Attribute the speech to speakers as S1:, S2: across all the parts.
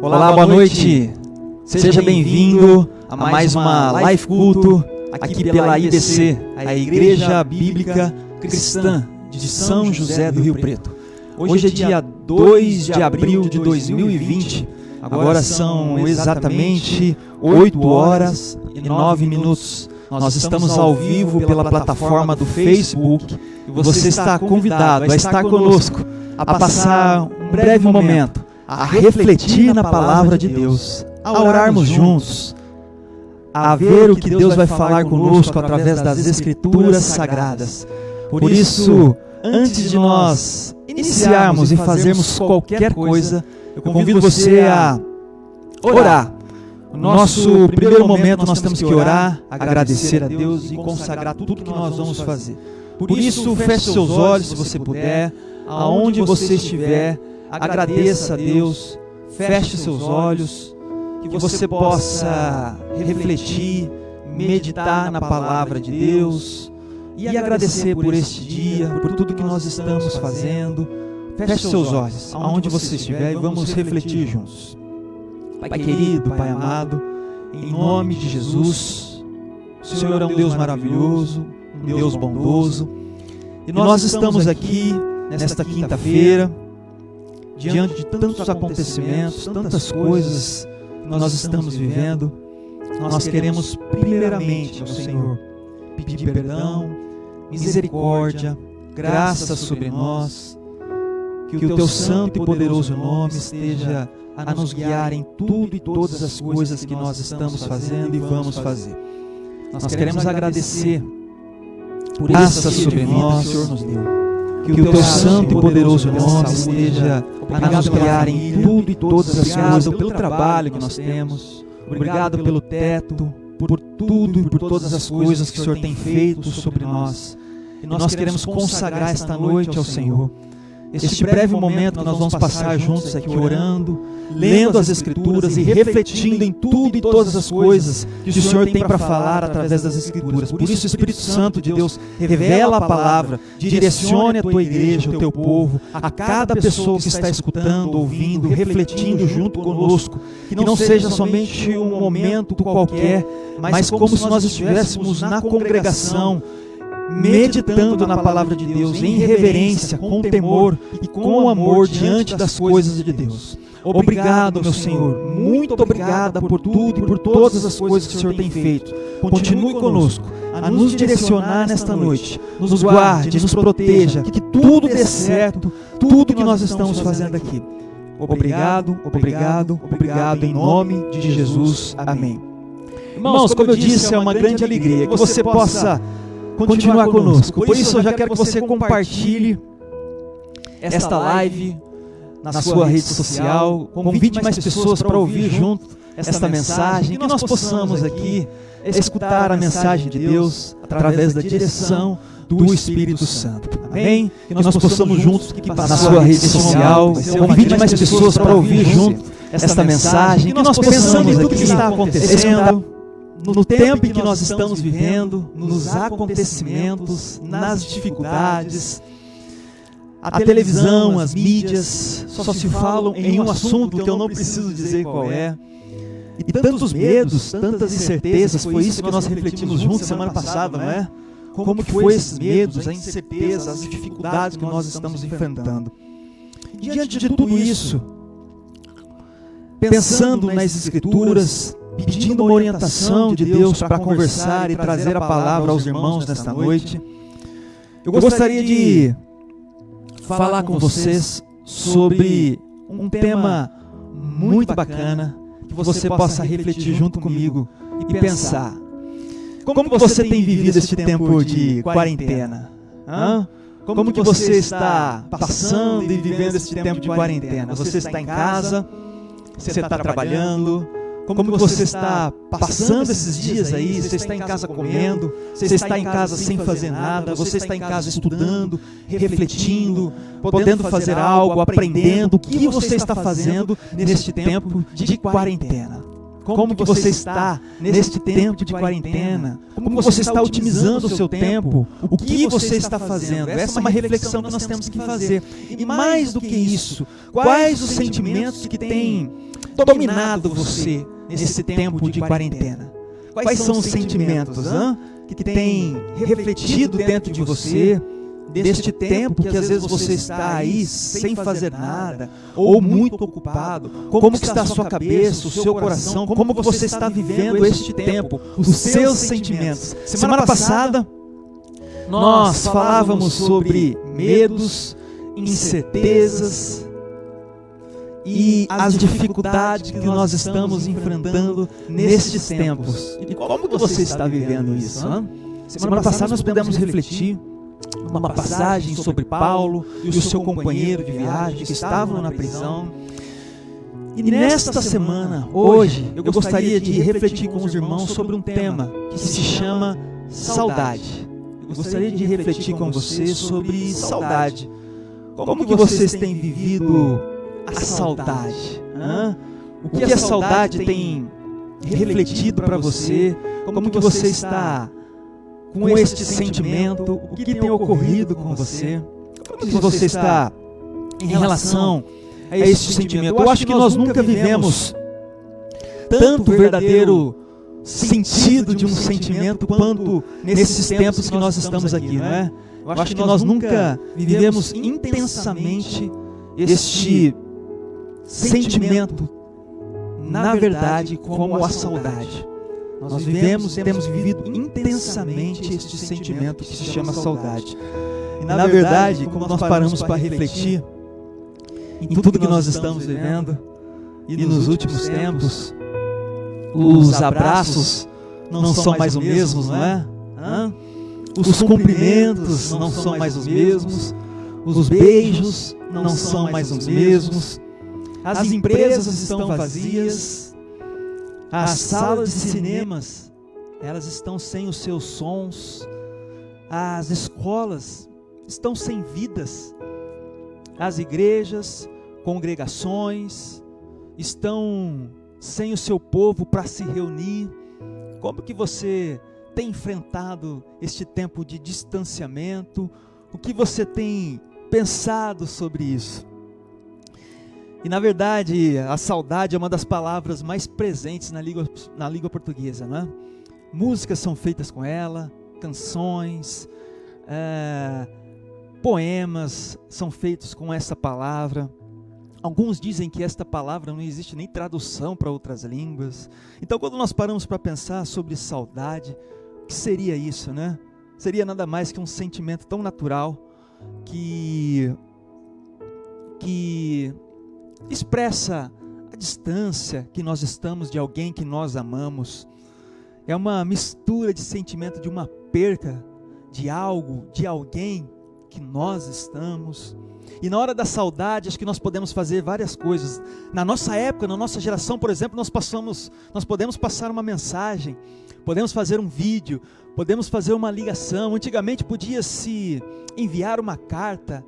S1: Olá, boa noite. Seja bem-vindo a mais uma Live Culto aqui pela IBC, a Igreja Bíblica Cristã de São José do Rio Preto. Hoje é dia 2 de abril de 2020, agora são exatamente 8 horas e 9 minutos. Nós estamos ao vivo pela plataforma do Facebook e você está convidado a estar conosco, a passar um breve momento, a refletir na palavra de Deus, a orarmos juntos, a ver o que Deus vai falar conosco através das Escrituras Sagradas. Por isso, antes de nós iniciarmos e fazermos qualquer coisa, eu convido você a orar. No nosso primeiro momento nós temos que orar, agradecer a Deus e consagrar tudo que nós vamos fazer. Por isso, feche seus olhos se você puder, aonde você estiver, agradeça a Deus, feche seus olhos, que você possa refletir, meditar na palavra de Deus e agradecer por este dia, por tudo que nós estamos fazendo. Feche seus olhos, aonde você estiver, e vamos refletir juntos. Pai querido, Pai amado, em nome de Jesus, o Senhor é um Deus maravilhoso, um Deus bondoso, e nós estamos aqui nesta quinta-feira, diante de tantos acontecimentos, tantas coisas que nós estamos vivendo. Nós queremos primeiramente, meu Senhor, pedir perdão, misericórdia, graça sobre nós, que o Teu santo e poderoso nome esteja a nos guiar em tudo e todas as coisas que nós estamos fazendo e vamos fazer. Nós queremos agradecer por essa sobre nós, que o Senhor nos deu. Que o Teu santo e poderoso nome esteja a nos guiar em tudo e todas as coisas, pelo trabalho que nós temos. Obrigado pelo teto, por tudo e por todas as coisas que o Senhor tem feito sobre nós. E nós queremos consagrar esta noite ao Senhor. Este breve momento que nós vamos passar juntos aqui orando, lendo as Escrituras e refletindo em tudo e todas as coisas que o Senhor tem para falar através das Escrituras. Por isso, o Espírito Santo de Deus revela a palavra, direcione a Tua igreja, o Teu povo, a cada pessoa que está escutando, ouvindo, refletindo junto conosco, que não seja somente um momento qualquer, mas como se nós estivéssemos na congregação, meditando na palavra de Deus, em reverência, com temor e com amor diante das coisas de Deus. Obrigado, meu Senhor, muito obrigada por tudo e por todas as coisas que o Senhor tem feito. Continue conosco, a nos direcionar nesta noite, nos guarde, nos proteja, que tudo dê certo, tudo que nós estamos fazendo aqui. Obrigado, obrigado, obrigado, em nome de Jesus. Amém. Irmãos, como eu disse, é uma grande alegria que você possa continuar conosco. Por isso eu já quero que você compartilhe esta live na sua rede social, convide mais pessoas para ouvir junto esta mensagem, que nós possamos aqui escutar a mensagem de Deus através da direção do Espírito Santo. Amém? Que nós possamos juntos na sua rede social, convide mais pessoas para ouvir junto esta mensagem, que nós possamos em tudo que está acontecendo, no tempo em que nós estamos vivendo, nos acontecimentos, nas dificuldades. A televisão, as mídias só se falam em um assunto que eu não preciso dizer qual é. E tantos medos, tantas incertezas, foi isso que nós refletimos juntos semana passada, não é? Como que foi esses medos, a incerteza, as dificuldades que nós estamos enfrentando. Diante de tudo isso, pensando nas Escrituras, pedindo uma orientação de Deus para conversar e trazer a palavra aos irmãos nesta noite, eu gostaria de falar com vocês sobre um tema muito bacana, que você possa refletir junto comigo e pensar. Como que você tem vivido este tempo de quarentena? Como que você está passando e vivendo este tempo de quarentena? Você está em casa? Você está trabalhando? Como você está passando esses dias aí? Você está em casa comendo? Você está em casa sem fazer nada? Você está em casa estudando, refletindo, podendo fazer algo, aprendendo? O que você está fazendo neste tempo de quarentena? Como que você está neste tempo de quarentena? Como você está otimizando o seu tempo? O que você está fazendo? Essa é uma reflexão que nós temos que fazer. E mais do que isso, quais os sentimentos que têm dominado você nesse tempo de quarentena? Quais são os sentimentos que têm refletido dentro de você deste tempo que às vezes você está aí sem fazer nada, ou muito ocupado, como que está a sua cabeça, o seu coração, como que você está vivendo este tempo, os seus sentimentos. Semana passada, nós falávamos sobre medos, incertezas e as dificuldades que nós estamos enfrentando nestes tempos. E como que você está vivendo isso? Semana passada nós pudemos refletir uma passagem sobre Paulo e o seu companheiro de viagem que estavam na prisão. E nesta semana, hoje, eu gostaria de refletir com os irmãos sobre um tema que se chama saudade. Eu gostaria de refletir com você sobre saudade. Como que vocês têm vivido a saudade? O que a saudade tem refletido para você? Como que você está com este sentimento? O que tem ocorrido com você? Como que você está em relação a este sentimento? Eu acho que nós nunca vivemos tanto verdadeiro sentido de um sentimento quanto nesses tempos que nós estamos aqui, não é? Eu acho que nós nunca vivemos intensamente este sentimento, na verdade, como a saudade. Nós vivemos e temos vivido intensamente este sentimento que se chama saudade. E na verdade, quando nós paramos para refletir em tudo que nós estamos vivendo, e nos últimos tempos, os abraços não são mais os mesmos, não é? Os cumprimentos não são mais os mesmos, os beijos não são mais os mesmos, as empresas estão vazias, as salas de cinemas, elas estão sem os seus sons, as escolas estão sem vidas, as igrejas, congregações estão sem o seu povo para se reunir. Como que você tem enfrentado este tempo de distanciamento? O que você tem pensado sobre isso? E na verdade, a saudade é uma das palavras mais presentes na língua portuguesa, né? Músicas são feitas com ela, canções, poemas são feitos com essa palavra. Alguns dizem que esta palavra não existe nem tradução para outras línguas. Então, quando nós paramos para pensar sobre saudade, o que seria isso, né? Seria nada mais que um sentimento tão natural que expressa a distância que nós estamos de alguém que nós amamos. É uma mistura de sentimento de uma perca de algo, de alguém que nós estamos. E na hora da saudade, acho que nós podemos fazer várias coisas. Na nossa época, na nossa geração, por exemplo, nós podemos passar uma mensagem, podemos fazer um vídeo, podemos fazer uma ligação. Antigamente podia-se enviar uma carta.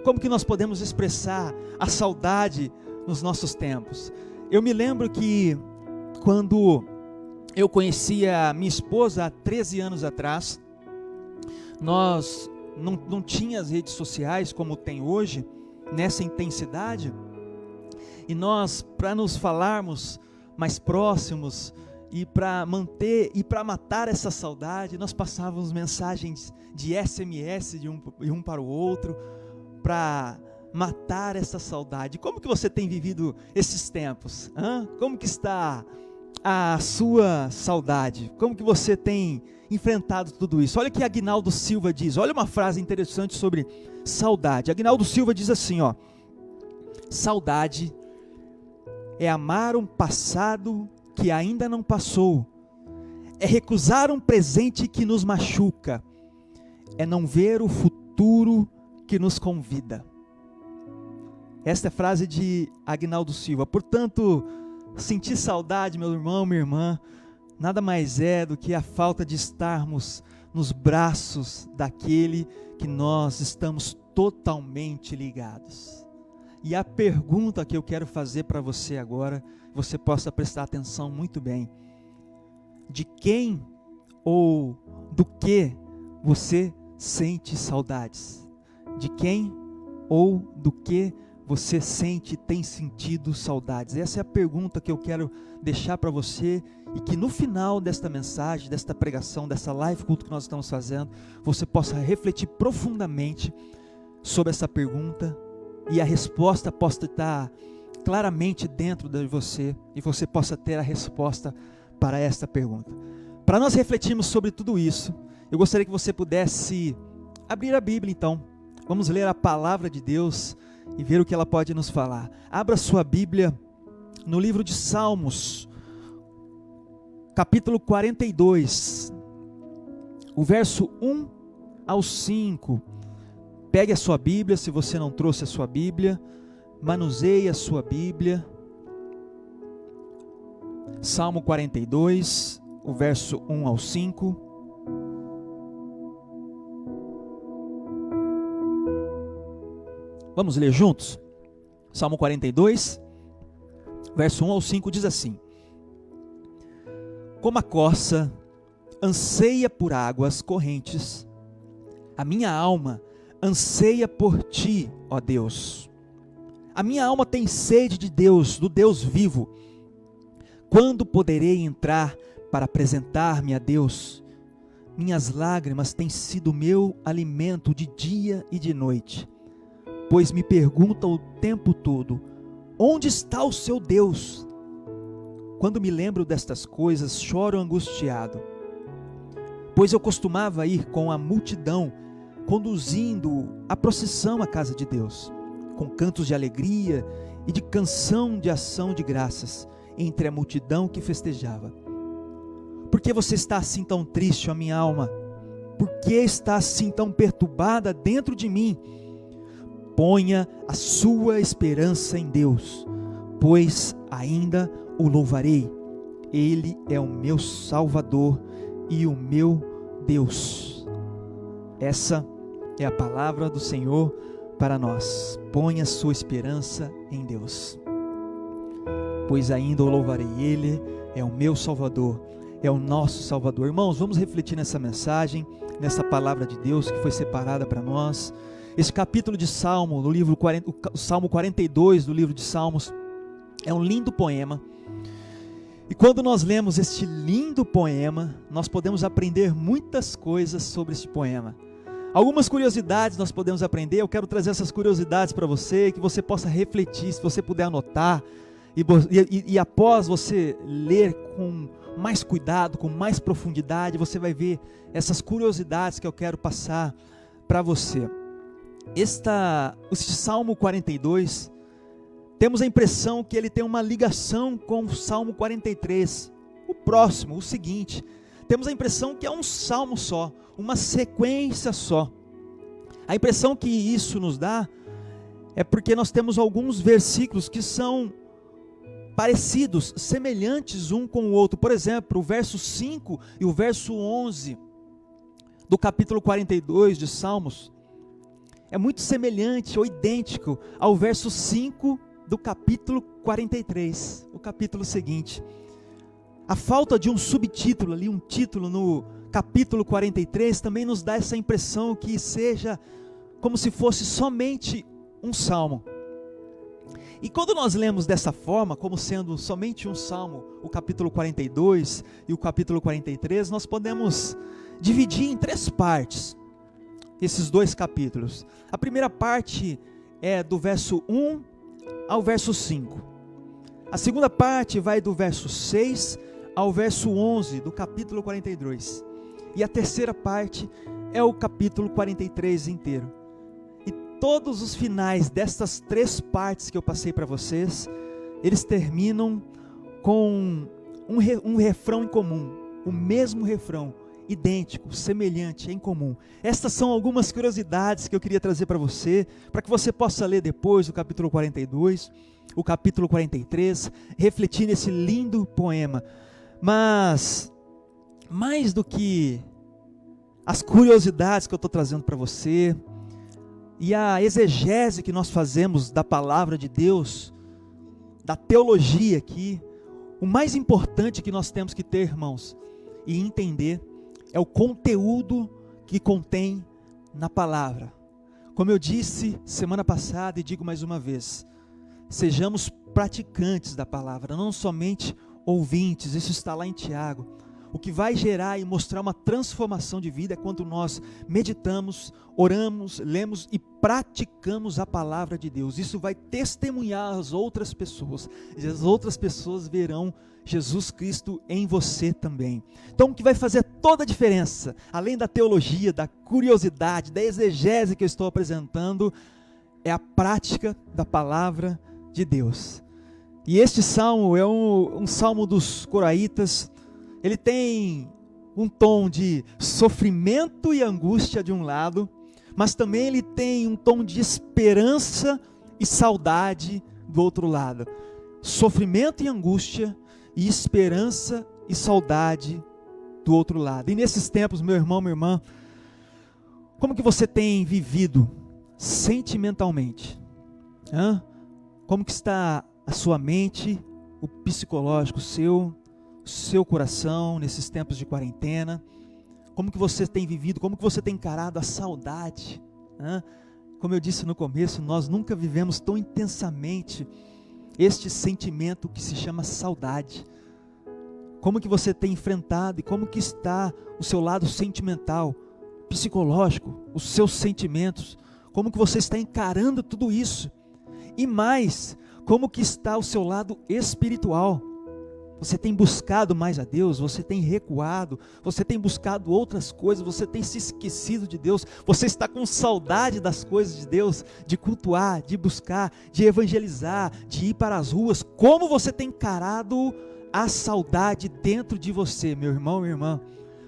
S1: Como que nós podemos expressar a saudade nos nossos tempos? Eu me lembro que quando eu conheci a minha esposa há 13 anos atrás, nós não tinha as redes sociais como tem hoje, nessa intensidade, e nós, para nos falarmos mais próximos, e para manter, e para matar essa saudade, nós passávamos mensagens de SMS de um para o outro, para matar essa saudade. Como que você tem vivido esses tempos? Como que está a sua saudade? Como que você tem enfrentado tudo isso? Olha o que Aguinaldo Silva diz. Olha uma frase interessante sobre saudade. Aguinaldo Silva diz assim, saudade é amar um passado que ainda não passou, é recusar um presente que nos machuca, é não ver o futuro que nos convida. Esta é a frase de Aguinaldo Silva. Portanto, sentir saudade, meu irmão, minha irmã, nada mais é do que a falta de estarmos nos braços daquele que nós estamos totalmente ligados. E a pergunta que eu quero fazer para você agora, você possa prestar atenção muito bem: de quem ou do que você sente saudades? De quem ou do que você sente e tem sentido saudades? Essa é a pergunta que eu quero deixar para você, e que no final desta mensagem, desta pregação, dessa live culto que nós estamos fazendo, você possa refletir profundamente sobre essa pergunta, e a resposta possa estar claramente dentro de você, e você possa ter a resposta para esta pergunta. Para nós refletirmos sobre tudo isso, eu gostaria que você pudesse abrir a Bíblia então. Vamos ler a palavra de Deus e ver o que ela pode nos falar. Abra sua Bíblia no livro de Salmos, capítulo 42, o verso 1 ao 5. Pegue a sua Bíblia, se você não trouxe a sua Bíblia, manuseie a sua Bíblia. Salmo 42, o verso 1 ao 5. Vamos ler juntos? Salmo 42, verso 1 ao 5 diz assim: Como a corça anseia por águas correntes, a minha alma anseia por ti, ó Deus. A minha alma tem sede de Deus, do Deus vivo. Quando poderei entrar para apresentar-me a Deus? Minhas lágrimas têm sido meu alimento de dia e de noite, pois me perguntam o tempo todo: onde está o seu Deus? Quando me lembro destas coisas, choro angustiado, pois eu costumava ir com a multidão, conduzindo a procissão à casa de Deus, com cantos de alegria e de canção de ação de graças, entre a multidão que festejava. Por que você está assim tão triste, ó minha alma? Por que está assim tão perturbada dentro de mim? Ponha a sua esperança em Deus, pois ainda o louvarei. Ele é o meu Salvador e o meu Deus. Essa é a palavra do Senhor para nós. Ponha a sua esperança em Deus, pois ainda o louvarei. Ele é o meu Salvador, é o nosso Salvador. Irmãos, vamos refletir nessa mensagem, nessa palavra de Deus que foi separada para nós. Esse capítulo de Salmo, no livro o Salmo 42 do livro de Salmos, é um lindo poema. E quando nós lemos este lindo poema, nós podemos aprender muitas coisas sobre este poema. Algumas curiosidades nós podemos aprender. Eu quero trazer essas curiosidades para você, que você possa refletir, se você puder anotar, e após você ler com mais cuidado, com mais profundidade, você vai ver essas curiosidades que eu quero passar para você. Este Salmo 42, temos a impressão que ele tem uma ligação com o Salmo 43, o próximo, o seguinte. Temos a impressão que é um salmo só, uma sequência só. A impressão que isso nos dá é porque nós temos alguns versículos que são parecidos, semelhantes um com o outro. Por exemplo, o verso 5 e o verso 11 do capítulo 42 de Salmos é muito semelhante ou idêntico ao verso 5 do capítulo 43, o capítulo seguinte. A falta de um subtítulo ali, um título no capítulo 43, também nos dá essa impressão que seja como se fosse somente um salmo. E quando nós lemos dessa forma, como sendo somente um salmo, o capítulo 42 e o capítulo 43, nós podemos dividir em três partes esses dois capítulos. A primeira parte é do verso 1 ao verso 5. A segunda parte vai do verso 6 ao verso 11 do capítulo 42. E a terceira parte é o capítulo 43 inteiro. E todos os finais destas três partes que eu passei para vocês, eles terminam com um refrão em comum, o mesmo refrão, idêntico, semelhante, em comum. Estas são algumas curiosidades que eu queria trazer para você, para que você possa ler depois o capítulo 42, o capítulo 43, refletir nesse lindo poema. Mas, mais do que as curiosidades que eu estou trazendo para você, e a exegese que nós fazemos da palavra de Deus, da teologia aqui, o mais importante que nós temos que ter, irmãos, e entender, é o conteúdo que contém na palavra. Como eu disse semana passada e digo mais uma vez, sejamos praticantes da palavra, não somente ouvintes. Isso está lá em Tiago. O que vai gerar e mostrar uma transformação de vida é quando nós meditamos, oramos, lemos e praticamos a palavra de Deus. Isso vai testemunhar às outras pessoas, e as outras pessoas verão Jesus Cristo em você também. Então o que vai fazer toda a diferença, além da teologia, da curiosidade, da exegese que eu estou apresentando, é a prática da palavra de Deus. E este salmo é um salmo dos coraitas. Ele tem um tom de sofrimento e angústia de um lado, mas também ele tem um tom de esperança e saudade do outro lado. Sofrimento e angústia, e esperança e saudade do outro lado. E nesses tempos, meu irmão, minha irmã, como que você tem vivido sentimentalmente? Como que está a sua mente, o psicológico seu coração nesses tempos de quarentena? Como que você tem vivido, como que você tem encarado a saudade? Como eu disse no começo, nós nunca vivemos tão intensamente este sentimento que se chama saudade. Como que você tem enfrentado e como que está o seu lado sentimental, psicológico, os seus sentimentos? Como que você está encarando tudo isso? E mais, como que está o seu lado espiritual? Você tem buscado mais a Deus? Você tem recuado? Você tem buscado outras coisas? Você tem se esquecido de Deus? Você está com saudade das coisas de Deus? De cultuar, de buscar, de evangelizar, de ir para as ruas? Como você tem encarado a saudade dentro de você, meu irmão, minha irmã?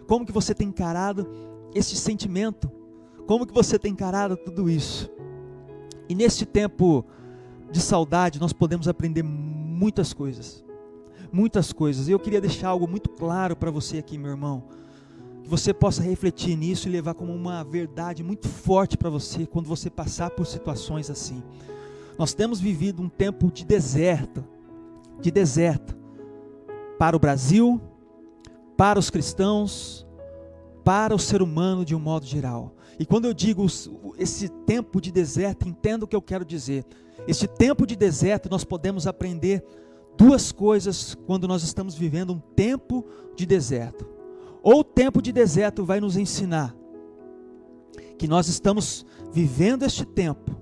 S1: Como que você tem encarado esse sentimento? Como que você tem encarado tudo isso? E neste tempo de saudade nós podemos aprender muitas coisas. Muitas coisas. Eu queria deixar algo muito claro para você aqui, meu irmão, que você possa refletir nisso e levar como uma verdade muito forte para você quando você passar por situações assim. Nós temos vivido um tempo de deserto para o Brasil, para os cristãos, para o ser humano de um modo geral. E quando eu digo esse tempo de deserto, entenda o que eu quero dizer. Este tempo de deserto nós podemos aprender duas coisas quando nós estamos vivendo um tempo de deserto. Ou o tempo de deserto vai nos ensinar que nós estamos vivendo este tempo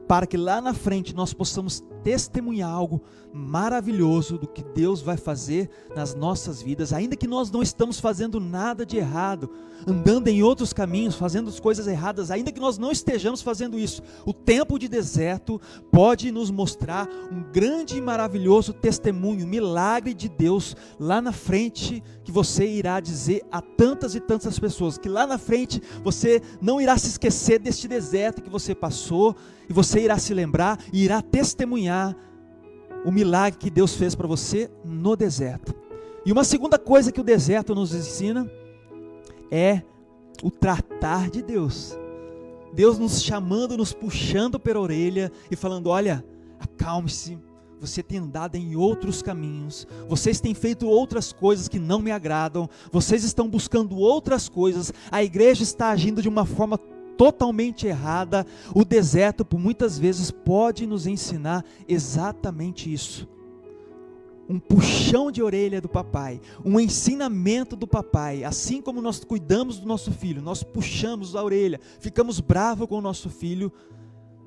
S1: para que lá na frente nós possamos testemunhar algo maravilhoso do que Deus vai fazer nas nossas vidas, ainda que nós não estamos fazendo nada de errado, andando em outros caminhos, fazendo as coisas erradas, ainda que nós não estejamos fazendo isso. O tempo de deserto pode nos mostrar um grande e maravilhoso testemunho, milagre de Deus lá na frente, que você irá dizer a tantas e tantas pessoas, que lá na frente você não irá se esquecer deste deserto que você passou, e você irá se lembrar e irá testemunhar o milagre que Deus fez para você no deserto. E uma segunda coisa que o deserto nos ensina é o tratar de Deus. Deus nos chamando, nos puxando pela orelha e falando: olha, acalme-se, você tem andado em outros caminhos, vocês têm feito outras coisas que não me agradam, vocês estão buscando outras coisas, a igreja está agindo de uma forma totalmente errada. O deserto, por muitas vezes, pode nos ensinar exatamente isso. Um puxão de orelha do papai, um ensinamento do papai. Assim como nós cuidamos do nosso filho, nós puxamos a orelha, ficamos bravos com o nosso filho,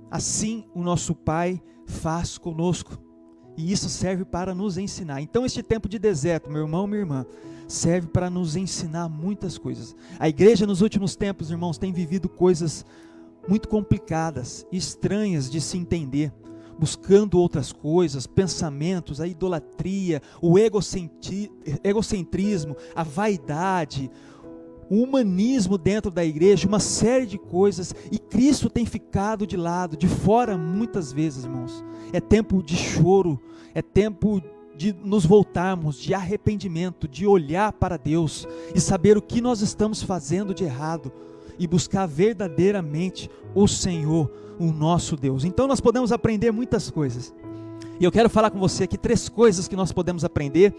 S1: assim o nosso pai faz conosco. E isso serve para nos ensinar. Então este tempo de deserto, meu irmão, minha irmã, serve para nos ensinar muitas coisas. A igreja nos últimos tempos, irmãos, tem vivido coisas muito complicadas, estranhas de se entender, buscando outras coisas, pensamentos, a idolatria, o egocentrismo, a vaidade, o humanismo dentro da igreja, uma série de coisas, e Cristo tem ficado de lado, de fora muitas vezes, irmãos. É tempo de choro, é tempo de nos voltarmos, de arrependimento, de olhar para Deus e saber o que nós estamos fazendo de errado e buscar verdadeiramente o Senhor, o nosso Deus. Então nós podemos aprender muitas coisas, e eu quero falar com você aqui 3 coisas que nós podemos aprender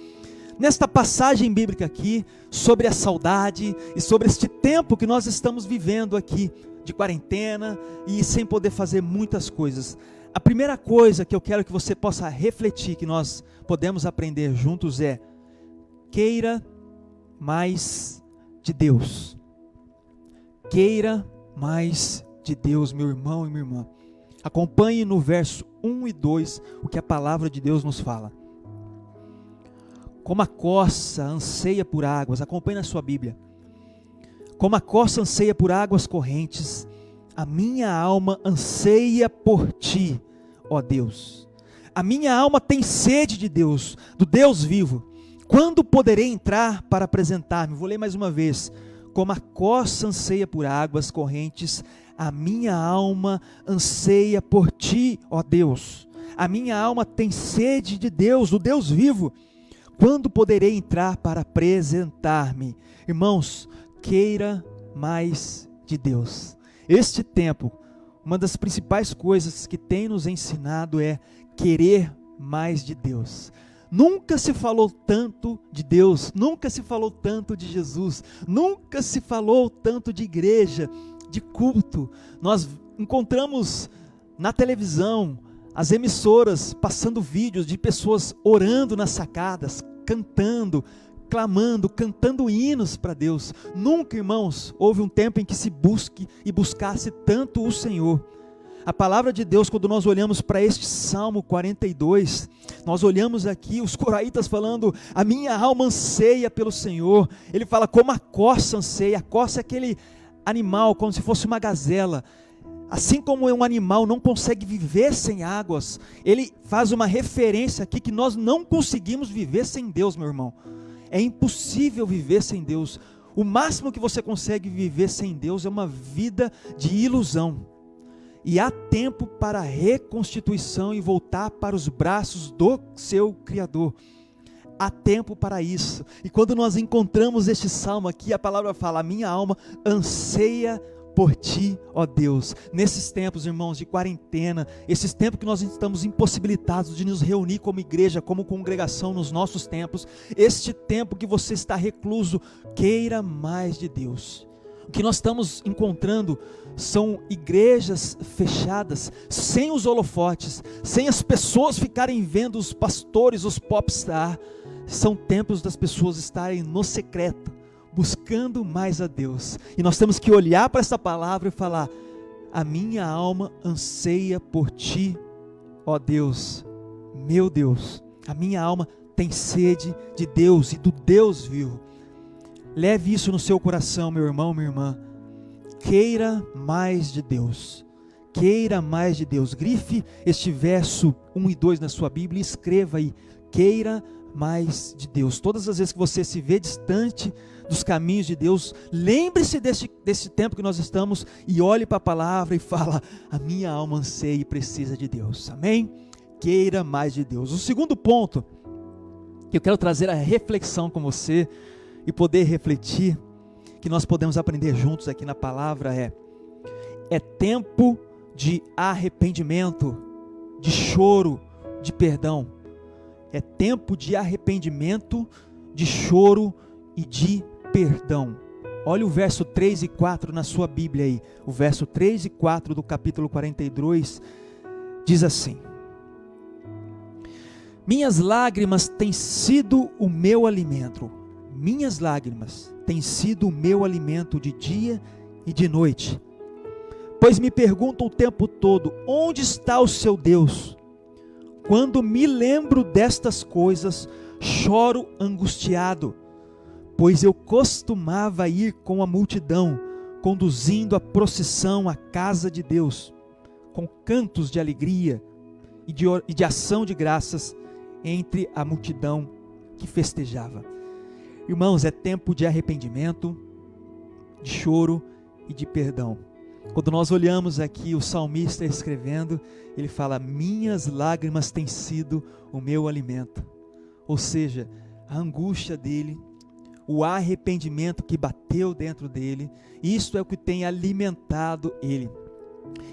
S1: nesta passagem bíblica aqui, sobre a saudade e sobre este tempo que nós estamos vivendo aqui de quarentena e sem poder fazer muitas coisas. A primeira coisa que eu quero que você possa refletir, que nós podemos aprender juntos é: queira mais de Deus. Queira mais de Deus, meu irmão e minha irmã. Acompanhe no verso 1 e 2 o que a palavra de Deus nos fala. Como a corça anseia por águas, acompanhe na sua Bíblia. Como a corça anseia por águas correntes, a minha alma anseia por ti, ó Deus. A minha alma tem sede de Deus, do Deus vivo. Quando poderei entrar para apresentar-me? Vou ler mais uma vez. Como a corça anseia por águas correntes, a minha alma anseia por ti, ó Deus. A minha alma tem sede de Deus, do Deus vivo. Quando poderei entrar para apresentar-me? Irmãos, queira mais de Deus. Este tempo, uma das principais coisas que tem nos ensinado é querer mais de Deus. Nunca se falou tanto de Deus, nunca se falou tanto de Jesus, nunca se falou tanto de igreja, de culto. Nós encontramos na televisão as emissoras passando vídeos de pessoas orando nas sacadas, cantando, clamando, cantando hinos para Deus. Nunca, irmãos, houve um tempo em que se busque e buscasse tanto o Senhor. A palavra de Deus, quando nós olhamos para este Salmo 42, nós olhamos aqui os coraitas falando, a minha alma anseia pelo Senhor. Ele fala como a corça anseia. A corça é aquele animal, como se fosse uma gazela. Assim como um animal não consegue viver sem águas, ele faz uma referência aqui que nós não conseguimos viver sem Deus, meu irmão. É impossível viver sem Deus. O máximo que você consegue viver sem Deus é uma vida de ilusão. E há tempo para a reconstituição e voltar para os braços do seu Criador. Há tempo para isso. E quando nós encontramos este salmo aqui, a palavra fala, a minha alma anseia por ti, ó Deus. Nesses tempos, irmãos, de quarentena, esses tempos que nós estamos impossibilitados de nos reunir como igreja, como congregação nos nossos tempos, este tempo que você está recluso, queira mais de Deus. O que nós estamos encontrando são igrejas fechadas, sem os holofotes, sem as pessoas ficarem vendo os pastores, os popstar. São tempos das pessoas estarem no secreto, buscando mais a Deus. E nós temos que olhar para essa palavra e falar, a minha alma anseia por ti, ó Deus, meu Deus. A minha alma tem sede de Deus e do Deus vivo. Leve isso no seu coração, meu irmão, minha irmã. Queira mais de Deus. Queira mais de Deus. Grife este verso 1 e 2 na sua Bíblia e escreva aí. Queira mais de Deus. Todas as vezes que você se vê distante dos caminhos de Deus, lembre-se desse tempo que nós estamos e olhe para a palavra e fala, a minha alma anseia e precisa de Deus. Amém? Queira mais de Deus. O segundo ponto que eu quero trazer a reflexão com você e poder refletir, que nós podemos aprender juntos aqui na palavra é tempo de arrependimento, de choro, de perdão. É tempo de arrependimento, de choro e de perdão. Olha o verso 3 e 4 na sua Bíblia aí. O verso 3 e 4 do capítulo 42 diz assim: minhas lágrimas têm sido o meu alimento. Minhas lágrimas têm sido o meu alimento de dia e de noite. Pois me perguntam o tempo todo, onde está o seu Deus? Quando me lembro destas coisas, choro angustiado, pois eu costumava ir com a multidão, conduzindo a procissão à casa de Deus, com cantos de alegria e de ação de graças entre a multidão que festejava. Irmãos, é tempo de arrependimento, de choro e de perdão. Quando nós olhamos aqui o salmista escrevendo, ele fala, minhas lágrimas têm sido o meu alimento. Ou seja, a angústia dele, o arrependimento que bateu dentro dele, isso é o que tem alimentado ele.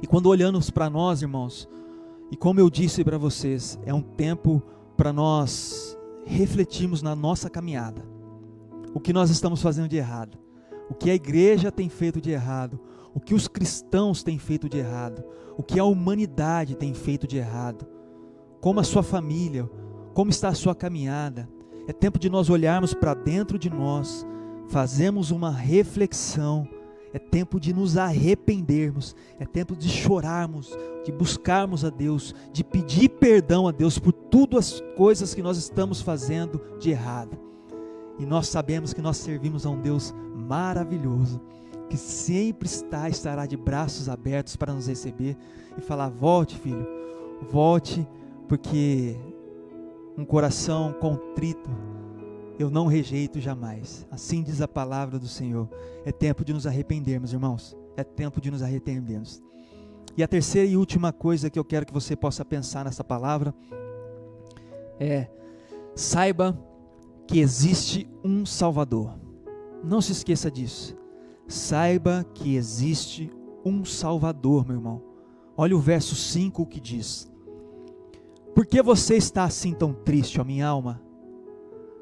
S1: E quando olhamos para nós, irmãos, e como eu disse para vocês, é um tempo para nós refletirmos na nossa caminhada. O que nós estamos fazendo de errado, o que a igreja tem feito de errado, o que os cristãos têm feito de errado, o que a humanidade tem feito de errado, como a sua família, como está a sua caminhada. É tempo de nós olharmos para dentro de nós, fazermos uma reflexão. É tempo de nos arrependermos, é tempo de chorarmos, de buscarmos a Deus, de pedir perdão a Deus por todas as coisas que nós estamos fazendo de errado. E nós sabemos que nós servimos a um Deus maravilhoso, que sempre estará de braços abertos para nos receber e falar: volte, filho, volte, porque um coração contrito eu não rejeito jamais. Assim diz a palavra do Senhor. É tempo de nos arrependermos, irmãos. É tempo de nos arrependermos. E a terceira e última coisa que eu quero que você possa pensar nessa palavra é: saiba que existe um Salvador. Não se esqueça disso. Saiba que existe um Salvador, meu irmão. Olha o verso 5 que diz: por que você está assim tão triste, ó minha alma?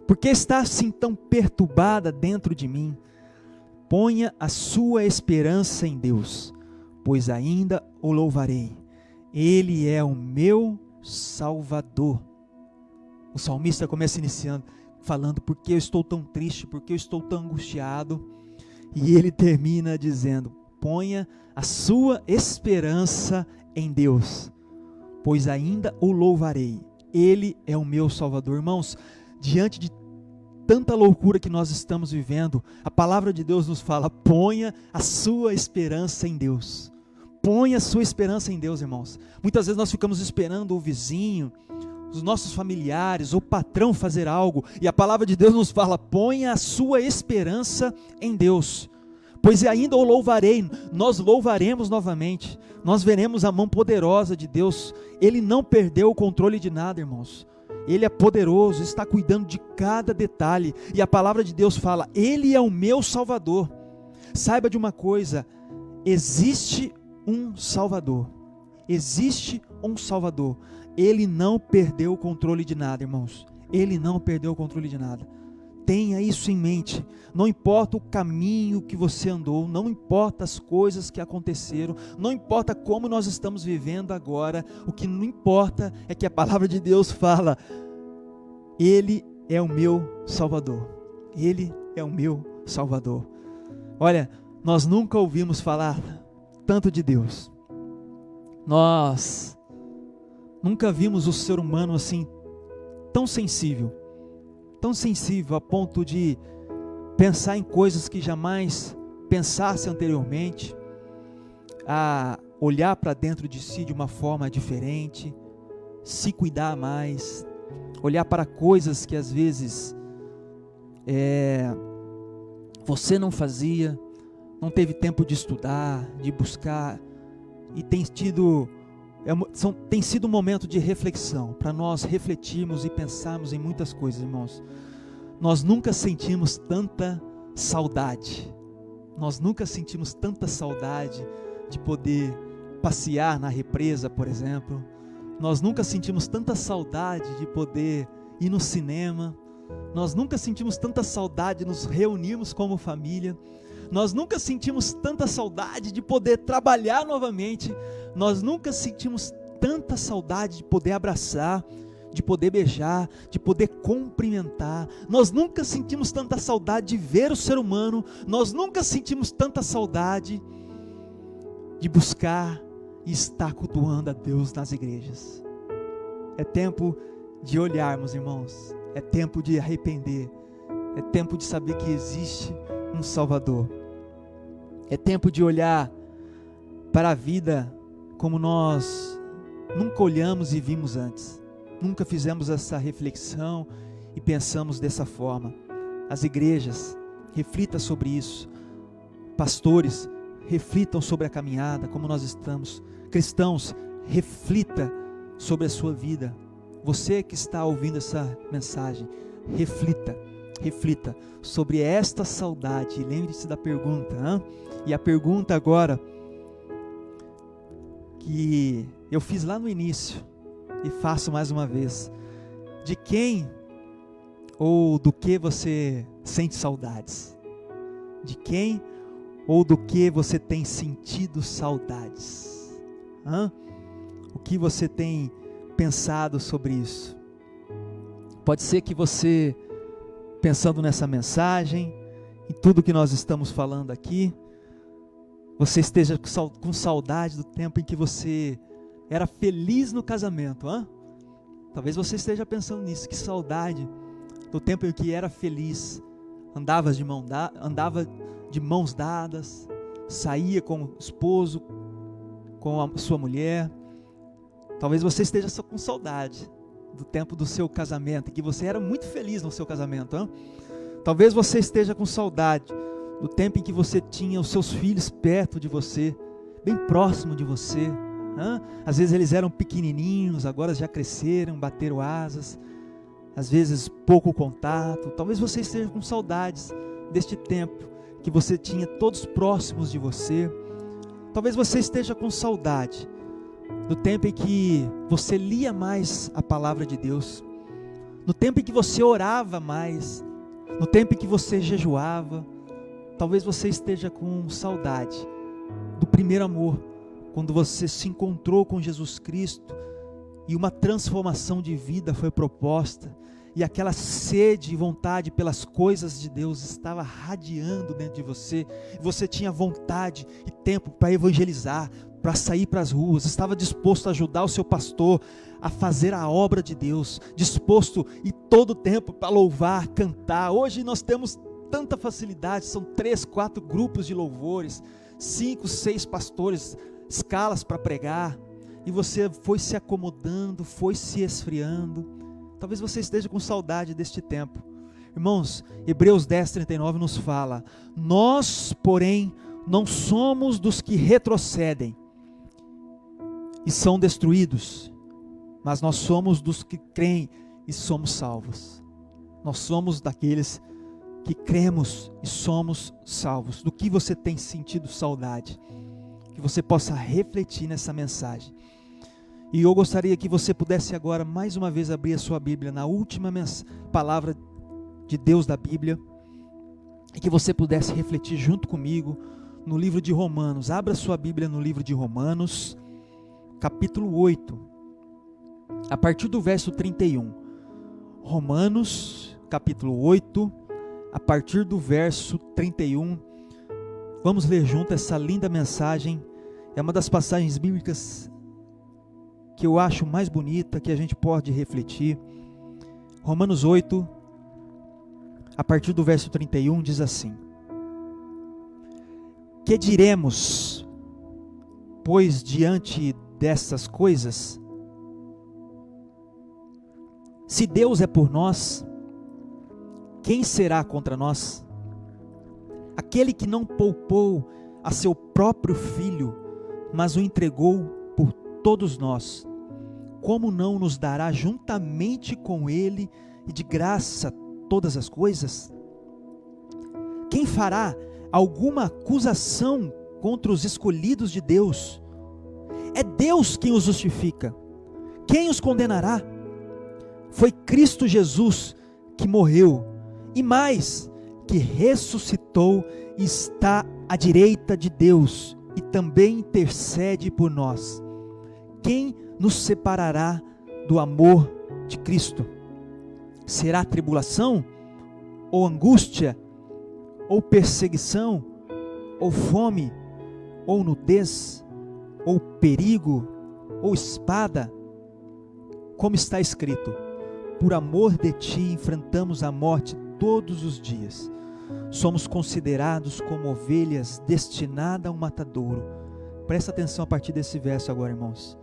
S1: Por que está assim tão perturbada dentro de mim? Ponha a sua esperança em Deus, pois ainda o louvarei. Ele é o meu Salvador. O salmista começa iniciando, falando: por que eu estou tão triste, por que eu estou tão angustiado? E ele termina dizendo: ponha a sua esperança em Deus, pois ainda o louvarei. Ele é o meu Salvador. Irmãos, diante de tanta loucura que nós estamos vivendo, a palavra de Deus nos fala: ponha a sua esperança em Deus. Ponha a sua esperança em Deus, irmãos. Muitas vezes nós ficamos esperando o vizinho, os nossos familiares, o patrão fazer algo, e a palavra de Deus nos fala: ponha a sua esperança em Deus, pois ainda o louvarei. Nós louvaremos novamente, nós veremos a mão poderosa de Deus. Ele não perdeu o controle de nada, irmãos. Ele é poderoso, está cuidando de cada detalhe, e a palavra de Deus fala: Ele é o meu Salvador. Saiba de uma coisa: existe um Salvador, existe um Salvador. Ele não perdeu o controle de nada, irmãos. Ele não perdeu o controle de nada. Tenha isso em mente. Não importa o caminho que você andou, não importa as coisas que aconteceram, não importa como nós estamos vivendo agora, o que não importa é que a palavra de Deus fala: Ele é o meu Salvador. Ele é o meu Salvador. Olha, nós nunca ouvimos falar tanto de Deus. Nós nunca vimos o ser humano assim, tão sensível a ponto de pensar em coisas que jamais pensasse anteriormente, a olhar para dentro de si de uma forma diferente, se cuidar mais, olhar para coisas que às vezes você não fazia, não teve tempo de estudar, de buscar, e tem sido um momento de reflexão, para nós refletirmos e pensarmos em muitas coisas, irmãos. Nós nunca sentimos tanta saudade, de poder passear na represa, por exemplo. Nós nunca sentimos tanta saudade de poder ir no cinema. Nós nunca sentimos tanta saudade de nos reunirmos como família. Nós nunca sentimos tanta saudade de poder trabalhar novamente. Nós nunca sentimos tanta saudade de poder abraçar, de poder beijar, de poder cumprimentar. Nós nunca sentimos tanta saudade de ver o ser humano. Nós nunca sentimos tanta saudade de buscar e estar cultuando a Deus nas igrejas. É tempo de olharmos, irmãos. É tempo de arrepender. É tempo de saber que existe um Salvador. É tempo de olhar para a vida como nós nunca olhamos e vimos antes. Nunca fizemos essa reflexão e pensamos dessa forma. As igrejas, reflitam sobre isso. Pastores, reflitam sobre a caminhada, como nós estamos. Cristãos, reflita sobre a sua vida. Você que está ouvindo essa mensagem, reflita sobre esta saudade. Lembre-se da pergunta, hein? E a pergunta agora que eu fiz lá no início e faço mais uma vez: de quem ou do que você sente saudades? De quem ou do que você tem sentido saudades? O que você tem pensado sobre isso? Pode ser que você, pensando nessa mensagem, em tudo que nós estamos falando aqui, você esteja com saudade do tempo em que você era feliz no casamento. Talvez você esteja pensando nisso, que saudade do tempo em que era feliz, andava de mãos dadas, saía com o esposo, com a sua mulher. Talvez você esteja só com saudade do tempo do seu casamento, em que você era muito feliz no seu casamento. Talvez você esteja com saudade do tempo em que você tinha os seus filhos perto de você, bem próximo de você. Às vezes eles eram pequenininhos, agora já cresceram, bateram asas. Às vezes pouco contato. Talvez você esteja com saudades deste tempo que você tinha todos próximos de você. Talvez você esteja com saudade do tempo em que você lia mais a palavra de Deus, no tempo em que você orava mais, no tempo em que você jejuava. Talvez você esteja com saudade do primeiro amor, quando você se encontrou com Jesus Cristo e uma transformação de vida foi proposta, e aquela sede e vontade pelas coisas de Deus estava radiando dentro de você, e você tinha vontade e tempo para evangelizar, para sair para as ruas, estava disposto a ajudar o seu pastor a fazer a obra de Deus, disposto e todo o tempo para louvar, cantar. Hoje nós temos tanta facilidade, são 3, 4 grupos de louvores, 5, 6 pastores, escalas para pregar, e você foi se acomodando, foi se esfriando. Talvez você esteja com saudade deste tempo. Irmãos, Hebreus 10:39 nos fala: nós, porém, não somos dos que retrocedem e são destruídos, mas nós somos dos que creem e somos salvos. Nós somos daqueles que cremos e somos salvos. Do que você tem sentido saudade? Que você possa refletir nessa mensagem. E eu gostaria que você pudesse agora mais uma vez abrir a sua Bíblia na última palavra de Deus da Bíblia, e que você pudesse refletir junto comigo no livro de Romanos. Abra sua Bíblia no livro de Romanos, capítulo 8, a partir do verso 31. Romanos, capítulo 8, a partir do verso 31. Vamos ler junto essa linda mensagem. É uma das passagens bíblicas que eu acho mais bonita, que a gente pode refletir. Romanos 8, a partir do verso 31, diz assim: que diremos, pois, diante dessas coisas? Se Deus é por nós, quem será contra nós? Aquele que não poupou a seu próprio filho, mas o entregou por todos nós, como não nos dará juntamente com ele e de graça todas as coisas? Quem fará alguma acusação contra os escolhidos de Deus? É Deus quem os justifica. Quem os condenará? Foi Cristo Jesus que morreu, e mais, que ressuscitou e está à direita de Deus, e também intercede por nós. Quem nos separará do amor de Cristo? Será tribulação, ou angústia, ou perseguição, ou fome, ou nudez, ou perigo, ou espada? Como está escrito: por amor de ti enfrentamos a morte todos os dias. Somos considerados como ovelhas destinadas ao matadouro. Presta atenção a partir desse verso agora, irmãos.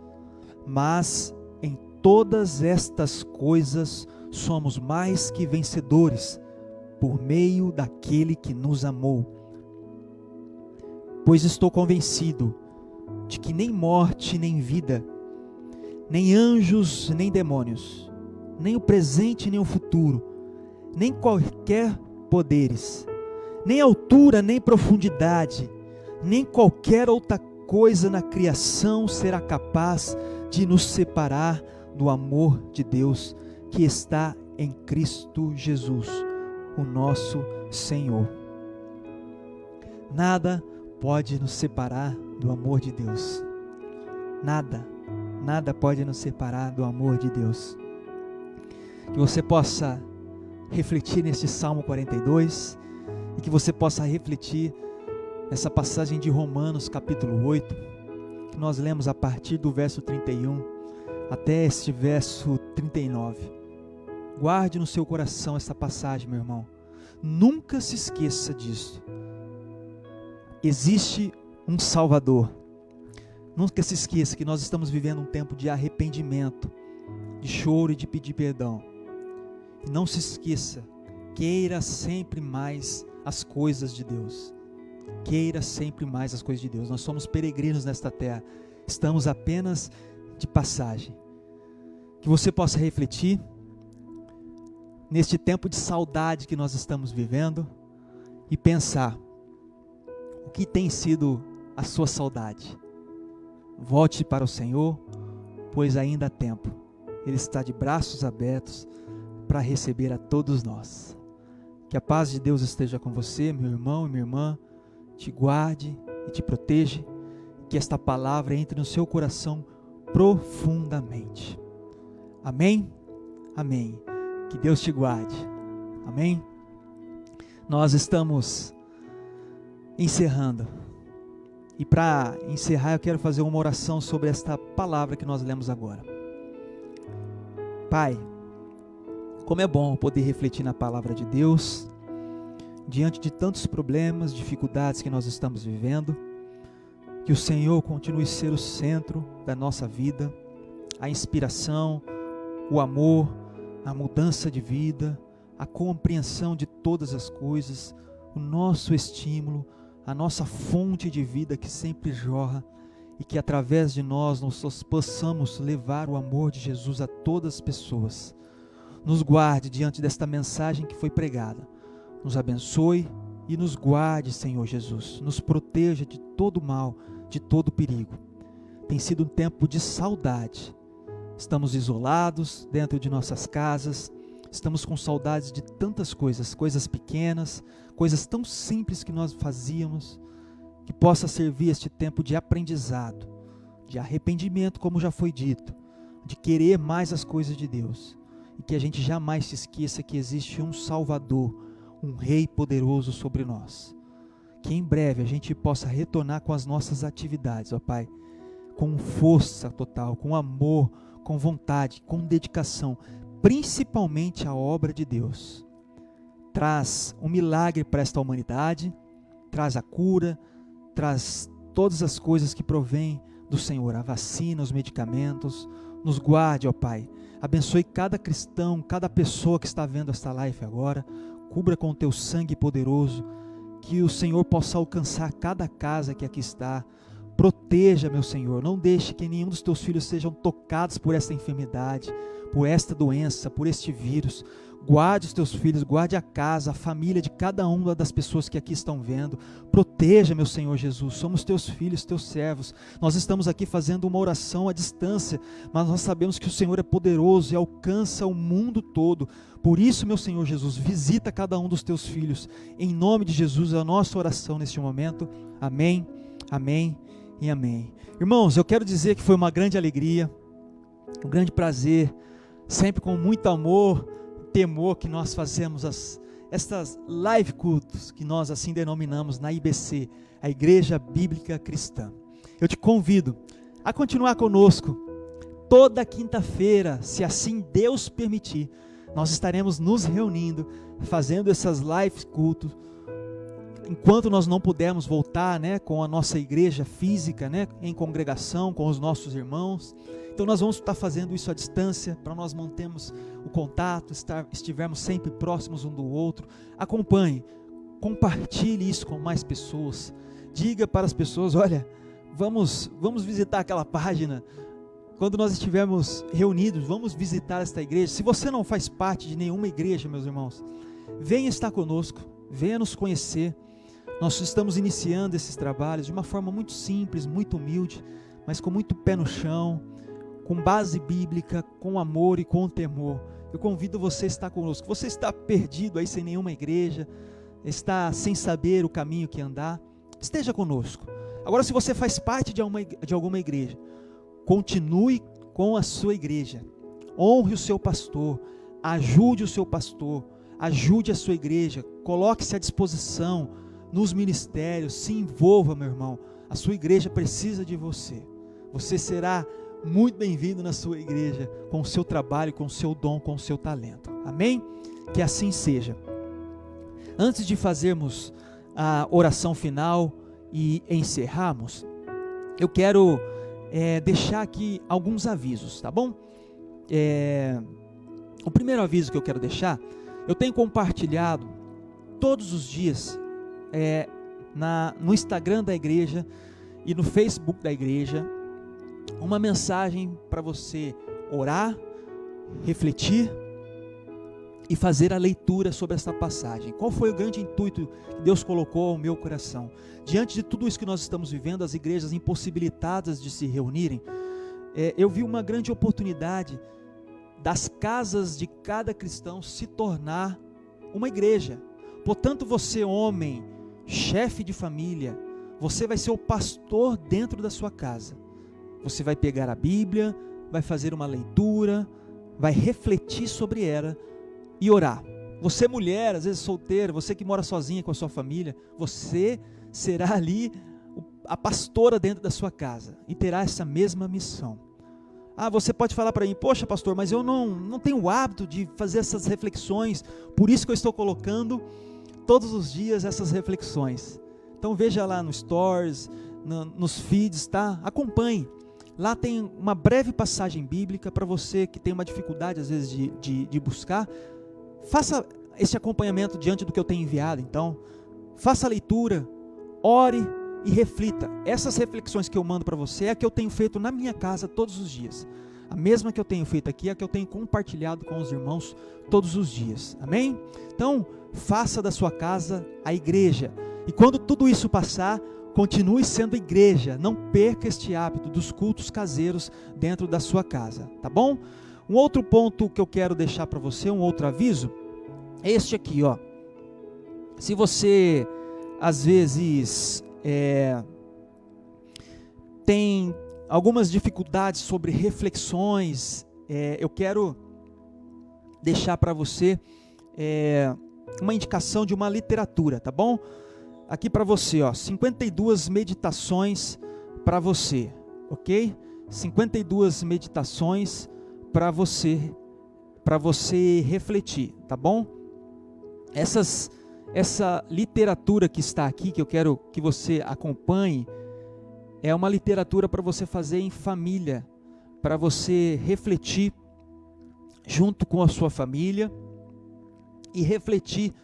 S1: Mas em todas estas coisas somos mais que vencedores, por meio daquele que nos amou. Pois estou convencido de que nem morte, nem vida, nem anjos, nem demônios, nem o presente, nem o futuro, nem qualquer poderes, nem altura, nem profundidade, nem qualquer outra coisa na criação será capaz de nos separar do amor de Deus que está em Cristo Jesus, o nosso Senhor. Nada pode nos separar do amor de Deus. Nada pode nos separar do amor de Deus. Que você possa refletir neste Salmo 42 e que você possa refletir nessa passagem de Romanos capítulo 8, que nós lemos a partir do verso 31 até este verso 39. Guarde no seu coração essa passagem, meu irmão. Nunca se esqueça disso. Existe um Salvador. Nunca se esqueça que nós estamos vivendo um tempo de arrependimento, de choro e de pedir perdão. E não se esqueça, queira sempre mais as coisas de Deus. Queira sempre mais as coisas de Deus. Nós somos peregrinos nesta terra. Estamos apenas de passagem. Que você possa refletir neste tempo de saudade que nós estamos vivendo e pensar o que tem sido a sua saudade. Volte para o Senhor, pois ainda há tempo. Ele está de braços abertos para receber a todos nós. Que a paz de Deus esteja com você, meu irmão e minha irmã, te guarde e te proteja, que esta palavra entre no seu coração profundamente. Amém? Amém. Que Deus te guarde. Amém? Nós estamos encerrando. E para encerrar, eu quero fazer uma oração sobre esta palavra que nós lemos agora. Pai, como é bom poder refletir na palavra de Deus, diante de tantos problemas, dificuldades que nós estamos vivendo. Que o Senhor continue a ser o centro da nossa vida, a inspiração, o amor, a mudança de vida, a compreensão de todas as coisas, o nosso estímulo, a nossa fonte de vida que sempre jorra, e que através de nós possamos levar o amor de Jesus a todas as pessoas. Nos guarde diante desta mensagem que foi pregada, nos abençoe e nos guarde, Senhor Jesus, nos proteja de todo mal, de todo perigo. Tem sido um tempo de saudade, estamos isolados dentro de nossas casas, estamos com saudades de tantas coisas, coisas pequenas, coisas tão simples que nós fazíamos, que possa servir este tempo de aprendizado, de arrependimento, como já foi dito, de querer mais as coisas de Deus, e que a gente jamais se esqueça que existe um Salvador, um Rei poderoso sobre nós. Que em breve a gente possa retornar com as nossas atividades, ó Pai, com força total, com amor, com vontade, com dedicação, principalmente a obra de Deus. Traz um milagre para esta humanidade, traz a cura, traz todas as coisas que provêm do Senhor, a vacina, os medicamentos. Nos guarde, ó Pai, abençoe cada cristão, cada pessoa que está vendo esta live agora, cubra com o teu sangue poderoso, que o Senhor possa alcançar cada casa que aqui está. Proteja, meu Senhor, não deixe que nenhum dos teus filhos sejam tocados por esta enfermidade, por esta doença, por este vírus. Guarde os teus filhos, guarde a casa, a família de cada uma das pessoas que aqui estão vendo. Proteja, meu Senhor Jesus, somos teus filhos, teus servos. Nós estamos aqui fazendo uma oração à distância, mas nós sabemos que o Senhor é poderoso e alcança o mundo todo. Por isso, meu Senhor Jesus, visita cada um dos teus filhos. Em nome de Jesus, é a nossa oração neste momento. Amém, amém e amém. Irmãos, eu quero dizer que foi uma grande alegria, um grande prazer, sempre com muito amor, temor que nós fazemos estas live cultos, que nós assim denominamos na IBC, a Igreja Bíblica Cristã. Eu te convido a continuar conosco, toda quinta-feira, se assim Deus permitir, nós estaremos nos reunindo, fazendo essas live cultos, enquanto nós não pudermos voltar, com a nossa igreja física, em congregação, com os nossos irmãos. Então nós vamos estar fazendo isso à distância, para nós mantermos o contato, estivermos sempre próximos um do outro. Acompanhe, compartilhe isso com mais pessoas. Diga para as pessoas, olha, vamos visitar aquela página. Quando nós estivermos reunidos, vamos visitar esta igreja. Se você não faz parte de nenhuma igreja, meus irmãos, venha estar conosco, venha nos conhecer. Nós estamos iniciando esses trabalhos de uma forma muito simples, muito humilde, mas com muito pé no chão, com base bíblica, com amor e com temor. Eu convido você a estar conosco. Você está perdido aí sem nenhuma igreja, está sem saber o caminho que andar, esteja conosco. Agora, se você faz parte de alguma igreja, continue com a sua igreja, honre o seu pastor, ajude o seu pastor, ajude a sua igreja, coloque-se à disposição nos ministérios, se envolva, meu irmão. A sua igreja precisa de você. Você será muito bem-vindo na sua igreja, com o seu trabalho, com o seu dom, com o seu talento. Amém? Que assim seja. Antes de fazermos a oração final e encerrarmos, eu quero deixar aqui alguns avisos, tá bom? O primeiro aviso que eu quero deixar, eu tenho compartilhado todos os dias no Instagram da igreja e no Facebook da igreja uma mensagem para você orar, refletir e fazer a leitura sobre essa passagem. Qual foi o grande intuito que Deus colocou ao meu coração? Diante de tudo isso que nós estamos vivendo, as igrejas impossibilitadas de se reunirem, eu vi uma grande oportunidade das casas de cada cristão se tornar uma igreja. Portanto, você, homem, chefe de família, você vai ser o pastor dentro da sua casa. Você vai pegar a Bíblia, vai fazer uma leitura, vai refletir sobre ela e orar. Você, mulher, às vezes solteira, você que mora sozinha com a sua família, você será ali a pastora dentro da sua casa e terá essa mesma missão. Você pode falar para mim, poxa pastor, mas eu não tenho o hábito de fazer essas reflexões, por isso que eu estou colocando todos os dias essas reflexões. Então veja lá no Stories, nos feeds, tá? Acompanhe. Lá tem uma breve passagem bíblica para você que tem uma dificuldade às vezes de buscar. Faça esse acompanhamento diante do que eu tenho enviado. Então, faça a leitura, ore e reflita. Essas reflexões que eu mando para você é a que eu tenho feito na minha casa todos os dias. A mesma que eu tenho feito aqui é a que eu tenho compartilhado com os irmãos todos os dias. Amém? Então, faça da sua casa a igreja. E quando tudo isso passar, continue sendo igreja. Não perca este hábito dos cultos caseiros dentro da sua casa. Tá bom? Um outro ponto que eu quero deixar para você, um outro aviso, é este aqui, ó. Se você, às vezes, tem algumas dificuldades sobre reflexões, eu quero deixar para você uma indicação de uma literatura, tá bom? Aqui para você, ó, 52 meditações para você, ok? 52 meditações para você refletir, tá bom? Essa literatura que está aqui, que eu quero que você acompanhe, é uma literatura para você fazer em família, para você refletir junto com a sua família e refletir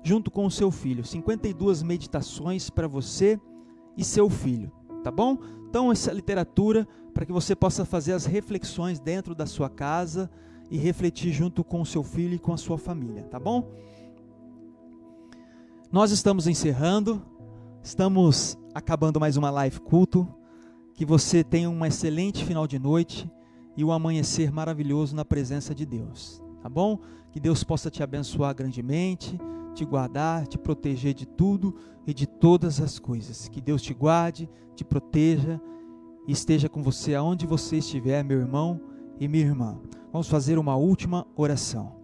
S1: junto com o seu filho. 52 meditações para você e seu filho, tá bom? Então essa literatura para que você possa fazer as reflexões dentro da sua casa e refletir junto com o seu filho e com a sua família, tá bom? Nós estamos encerrando, estamos acabando mais uma live culto. Que você tenha um excelente final de noite e um amanhecer maravilhoso na presença de Deus, tá bom? Que Deus possa te abençoar grandemente, te guardar, te proteger de tudo e de todas as coisas. Que Deus te guarde, te proteja e esteja com você aonde você estiver, meu irmão e minha irmã. Vamos fazer uma última oração.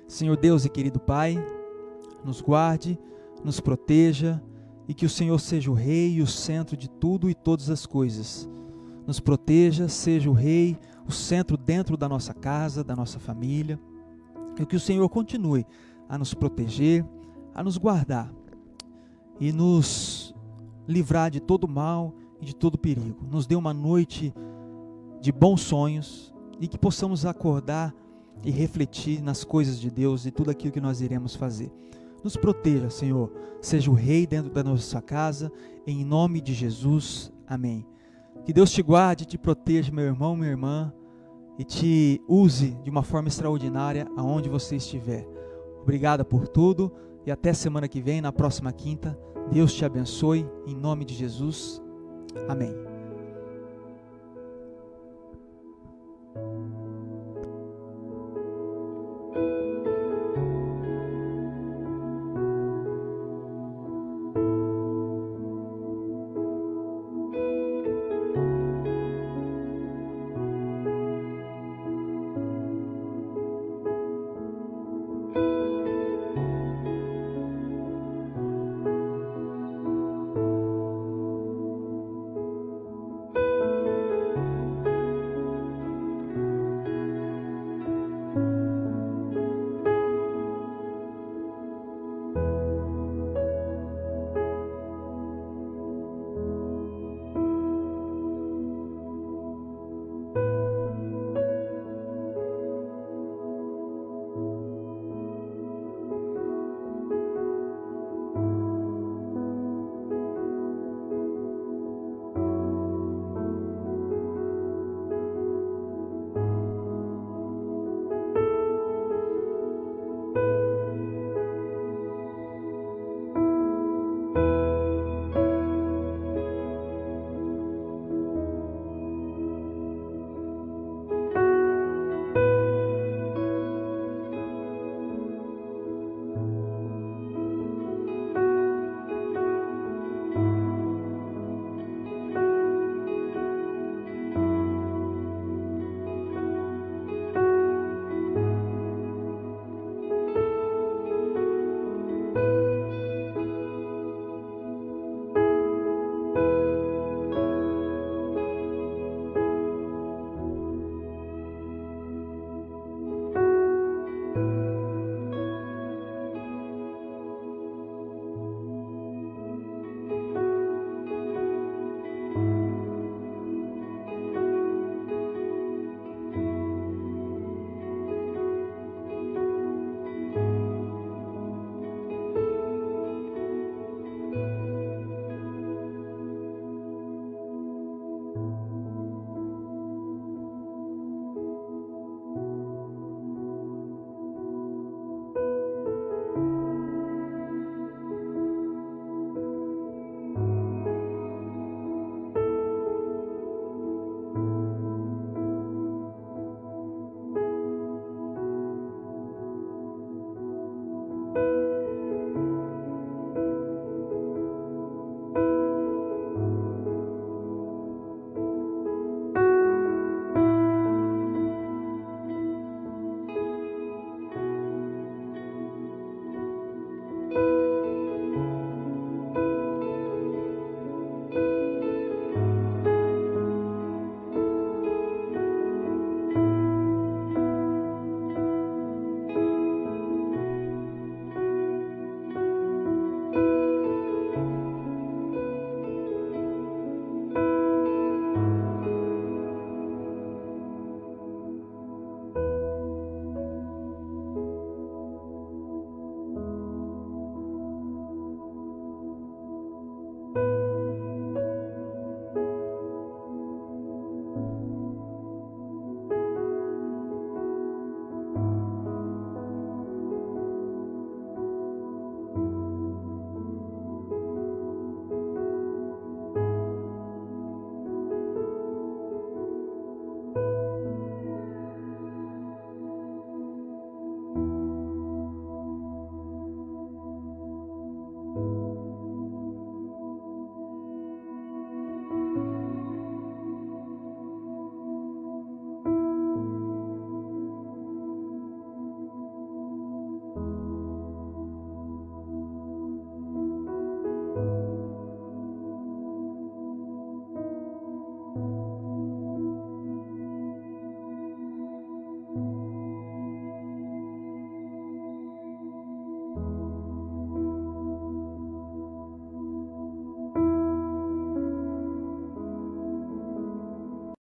S1: Senhor Deus e querido Pai, nos guarde, nos proteja e que o Senhor seja o Rei e o centro de tudo e todas as coisas. Nos proteja, seja o Rei, o centro dentro da nossa casa, da nossa família. E que o Senhor continue a nos proteger, a nos guardar e nos livrar de todo mal e de todo perigo. Nos dê uma noite de bons sonhos e que possamos acordar e refletir nas coisas de Deus e tudo aquilo que nós iremos fazer. Nos proteja, Senhor, seja o Rei dentro da nossa casa, em nome de Jesus, amém. Que Deus te guarde, te proteja, meu irmão, minha irmã, e te use de uma forma extraordinária aonde você estiver. Obrigado por tudo e até semana que vem, na próxima quinta. Deus te abençoe, em nome de Jesus, amém.